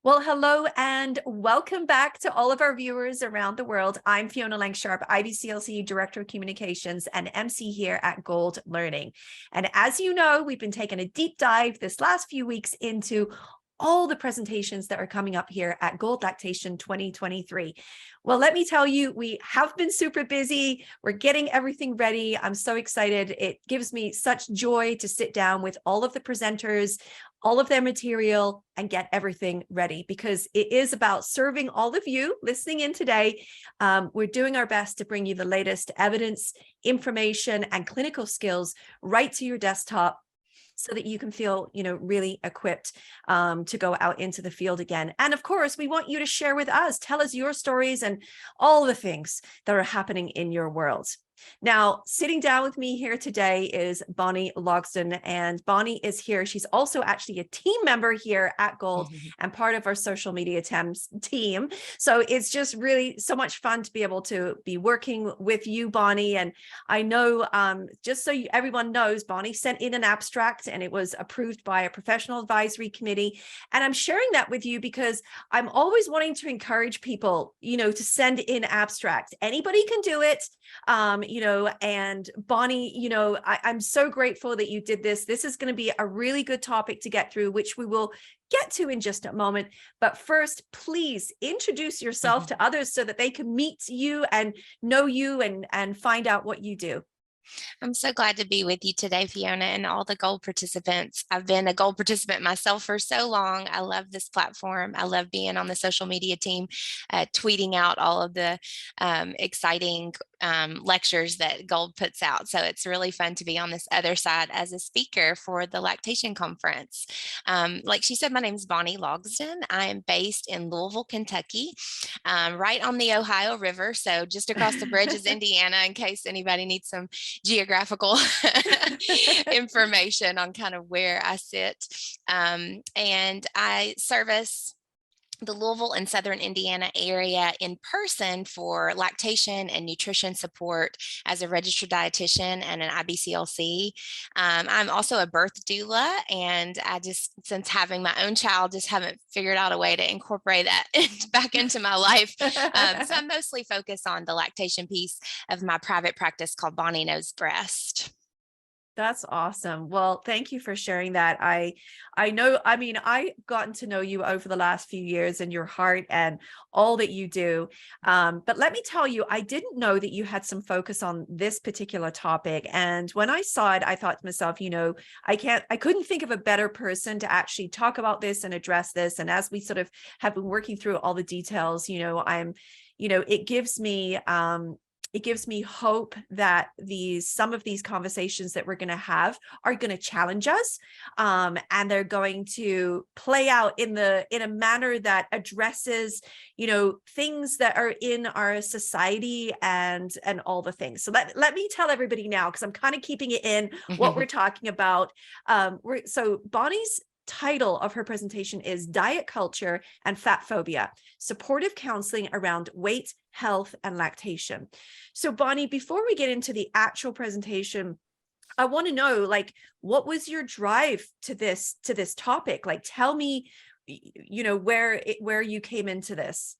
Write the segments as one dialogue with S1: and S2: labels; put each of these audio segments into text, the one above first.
S1: Well, hello and welcome back to all of our viewers around the world. I'm Fiona Langsharp, IBCLC Director of Communications and MC here at Gold Learning. And as you know, we've been taking a deep dive this last few weeks into all the presentations that are coming up here at GOLD Lactation 2023. Well, let me tell you, we have been super busy. We're getting everything ready. I'm so excited. It gives me such joy to sit down with all of the presenters, all of their material, and get everything ready, because it is about serving all of you listening in today. We're doing our best to bring you the latest evidence, information, and clinical skills right to your desktop, so that you can feel, really equipped to go out into the field again. And of course, we want you to share with us, tell us your stories and all the things that are happening in your world. Now, sitting down with me here today is Bonnie Logsdon, and Bonnie is here. She's also actually a team member here at Gold and part of our social media team. So it's just really so much fun to be able to be working with you, Bonnie. And I know, just so everyone knows, Bonnie sent in an abstract and it was approved by a professional advisory committee. And I'm sharing that with you because I'm always wanting to encourage people, to send in abstracts. Anybody can do it. And Bonnie, I'm so grateful that you did this. This is going to be a really good topic to get through, which we will get to in just a moment. But first, please introduce yourself to others so that they can meet you and know you and find out what you do.
S2: I'm so glad to be with you today, Fiona, and all the GOLD participants. I've been a GOLD participant myself for so long. I love this platform. I love being on the social media team, tweeting out all of the exciting lectures that GOLD puts out. So it's really fun to be on this other side as a speaker for the Lactation Conference. Like she said, my name is Bonnie Logsdon. I am based in Louisville, Kentucky, right on the Ohio River. So just across the bridge is Indiana, in case anybody needs some geographical information on kind of where I sit. And I service the Louisville and Southern Indiana area in person for lactation and nutrition support as a registered dietitian and an IBCLC. I'm also a birth doula, and I just, since having my own child, just haven't figured out a way to incorporate that back into my life. So I'm mostly focused on the lactation piece of my private practice called Bonnie Knows Breast.
S1: That's awesome. Well, thank you for sharing that. I know, I've gotten to know you over the last few years and your heart and all that you do. But let me tell you, I didn't know that you had some focus on this particular topic. And when I saw it, I thought to myself, I couldn't think of a better person to actually talk about this and address this. And as we sort of have been working through all the details, it gives me hope that some of these conversations that we're going to have are going to challenge us, and they're going to play out in a manner that addresses, things that are in our society and all the things. So let me tell everybody now, because I'm kind of keeping it in what we're talking about. So Bonnie's title of her presentation is Diet Culture and Fat-Phobia, Supportive Counseling Around Weight, Health, and Lactation. So Bonnie, before we get into the actual presentation, I want to know, what was your drive to this topic? Tell me, where you came into this.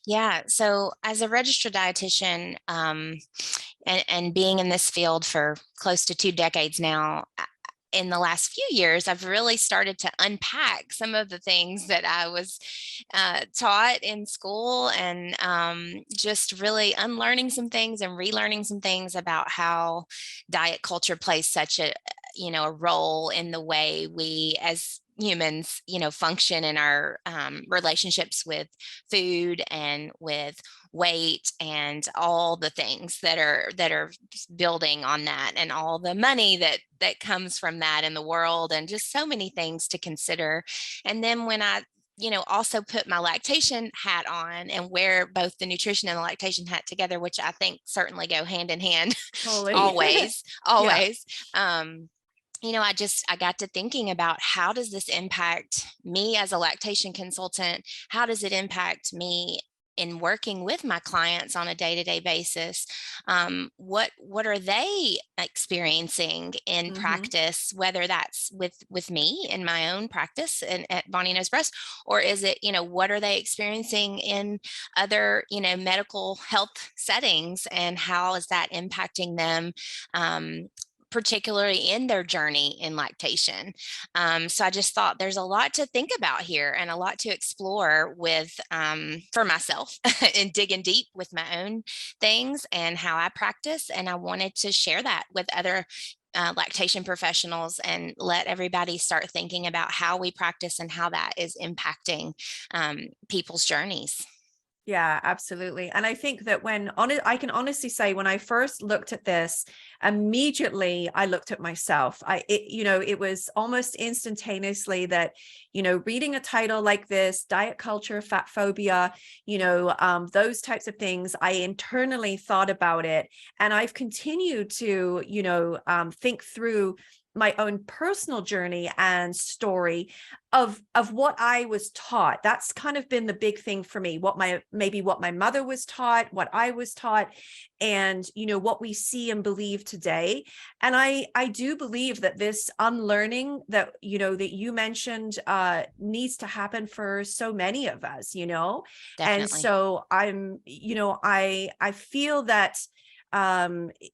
S2: Yeah. So as a registered dietitian, and being in this field for close to 2 decades now, in the last few years, I've really started to unpack some of the things that I was taught in school, and just really unlearning some things and relearning some things about how diet culture plays such a role in the way we as humans, function in our relationships with food and with weight and all the things that are building on that, and all the money that comes from that in the world, and just so many things to consider. And then when I also put my lactation hat on and wear both the nutrition and the lactation hat together, which I think certainly go hand in hand.
S1: Totally.
S2: always
S1: Yeah.
S2: I got to thinking about, how does this impact me as a lactation consultant? How does it impact me in working with my clients on a day-to-day basis, what are they experiencing in
S1: Mm-hmm.
S2: practice, whether that's with me in my own practice and at Bonnie Knows Breast, or is it, what are they experiencing in other, medical health settings, and how is that impacting them, particularly in their journey in lactation. So I just thought there's a lot to think about here and a lot to explore with, for myself, and digging deep with my own things and how I practice. And I wanted to share that with other lactation professionals and let everybody start thinking about how we practice and how that is impacting people's journeys.
S1: Yeah, absolutely. And I think that I can honestly say when I first looked at this, immediately I looked at myself. It was almost instantaneously that, reading a title like this, diet culture, fat phobia, those types of things, I internally thought about it. And I've continued to, think through my own personal journey and story of what I was taught. That's kind of been the big thing for me, what my mother was taught, what I was taught, and what we see and believe today. And I do believe that this unlearning that that you mentioned needs to happen for so many of us, and
S2: Definitely.
S1: so I feel that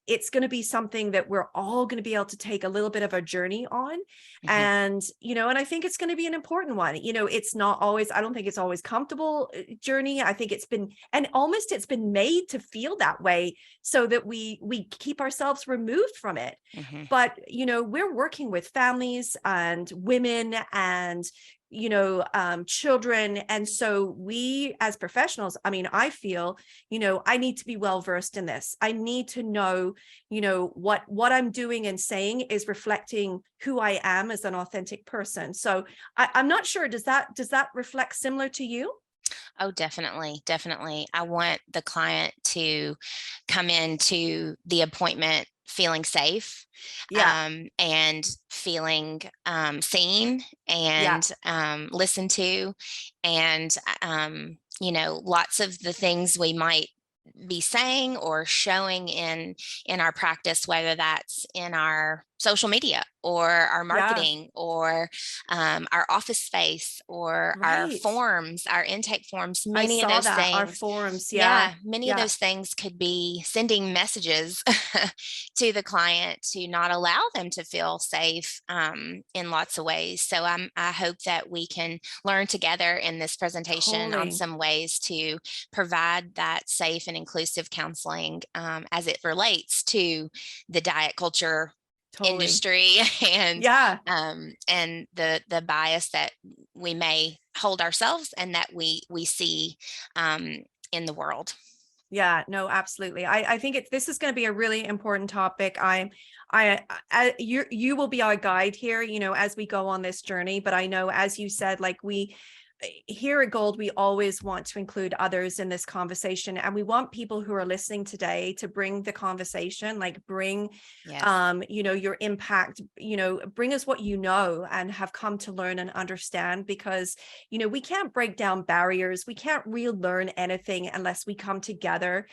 S1: it's going to be something that we're all going to be able to take a little bit of a journey on.
S2: Hmm.
S1: And I think it's going to be an important one. It's not always, I don't think it's always comfortable journey. I think it's been made to feel that way so that we keep ourselves removed from it.
S2: Hmm.
S1: But we're working with families and women and children. And so we as professionals, I feel, I need to be well versed in this. I need to know, what I'm doing and saying is reflecting who I am as an authentic person. So I'm not sure, does that reflect similar to you?
S2: Oh, definitely. Definitely. I want the client to come into the appointment feeling safe,
S1: Yeah.
S2: and feeling seen
S1: Yeah.
S2: and listened to. And, lots of the things we might be saying or showing in our practice, whether that's in our social media or our
S1: Yeah.
S2: marketing or our office space or our
S1: Right.
S2: forms, our intake forms,
S1: I
S2: many of
S1: saw
S2: those
S1: that, our
S2: things.
S1: forums. Yeah.
S2: Yeah, many of
S1: Yeah.
S2: those things could be sending messages to the client to not allow them to feel safe, in lots of ways. So I hope that we can learn together in this presentation on
S1: Totally.
S2: some ways to provide that safe and inclusive counseling, as it relates to the diet culture
S1: Totally.
S2: industry and
S1: Yeah.
S2: the bias that we may hold ourselves and that we see, in the world.
S1: Yeah, no, absolutely. I think this is going to be a really important topic. You will be our guide here, as we go on this journey. But I know, as you said, like here at Gold, we always want to include others in this conversation, and we want people who are listening today to bring the conversation, like bring,
S2: Yes.
S1: your impact, bring us what and have come to learn and understand, because we can't break down barriers. We can't relearn anything unless we come together,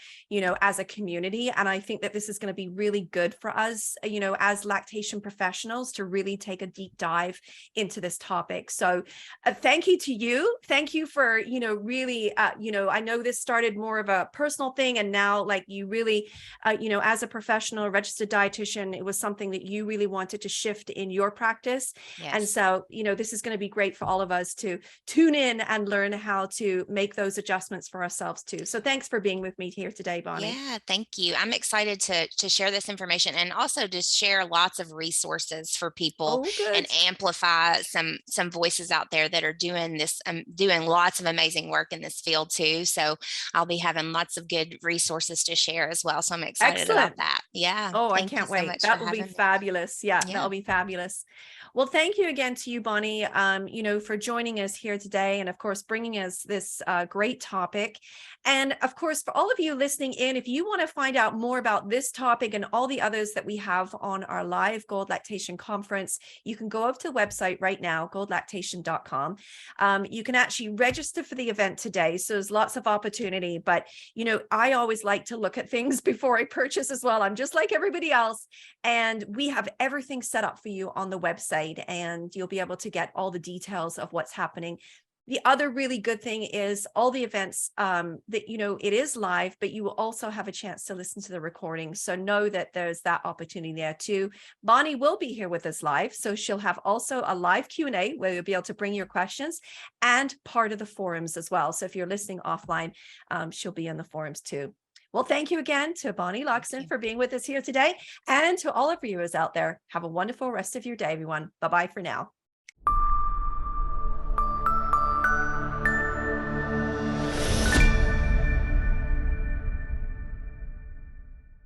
S1: as a community. And I think that this is going to be really good for us, as lactation professionals, to really take a deep dive into this topic. So thank you to you. Thank you for, really, I know this started more of a personal thing, and now, like, you really, as a professional registered dietitian, it was something that you really wanted to shift in your practice. And
S2: Yes.
S1: so, this is going to be great for all of us to tune in and learn how to make those adjustments for ourselves too. So thanks for being with me here today, Bonnie.
S2: Yeah, thank you. I'm excited to share this information and also to share lots of resources for people
S1: Oh,
S2: and
S1: good.
S2: amplify some voices out there that are doing this, doing lots of amazing work in this field too. So I'll be having lots of good resources to share as well. So I'm excited about
S1: Excellent.
S2: that. Yeah,
S1: Oh, I
S2: thank you
S1: can't
S2: so
S1: wait.
S2: much for
S1: That will be
S2: having me.
S1: fabulous. Yeah,
S2: Yeah.
S1: that'll be fabulous. Well, thank you again to you, Bonnie, for joining us here today, and of course, bringing us this great topic. And of course, for all of you listening in, if you want to find out more about this topic and all the others that we have on our live Gold Lactation Conference, you can go over to the website right now, goldlactation.com. You can actually register for the event today. So there's lots of opportunity, but I always like to look at things before I purchase as well. I'm just like everybody else. And we have everything set up for you on the website, and you'll be able to get all the details of what's happening. The other really good thing is all the events that, it is live, but you will also have a chance to listen to the recording. So know that there's that opportunity there too. Bonnie will be here with us live. So she'll have also a live Q&A where you'll be able to bring your questions, and part of the forums as well. So if you're listening offline, she'll be in the forums too. Well, thank you again to Bonnie Logsdon for being with us here today, and to all of our viewers out there. Have a wonderful rest of your day, everyone. Bye-bye for now.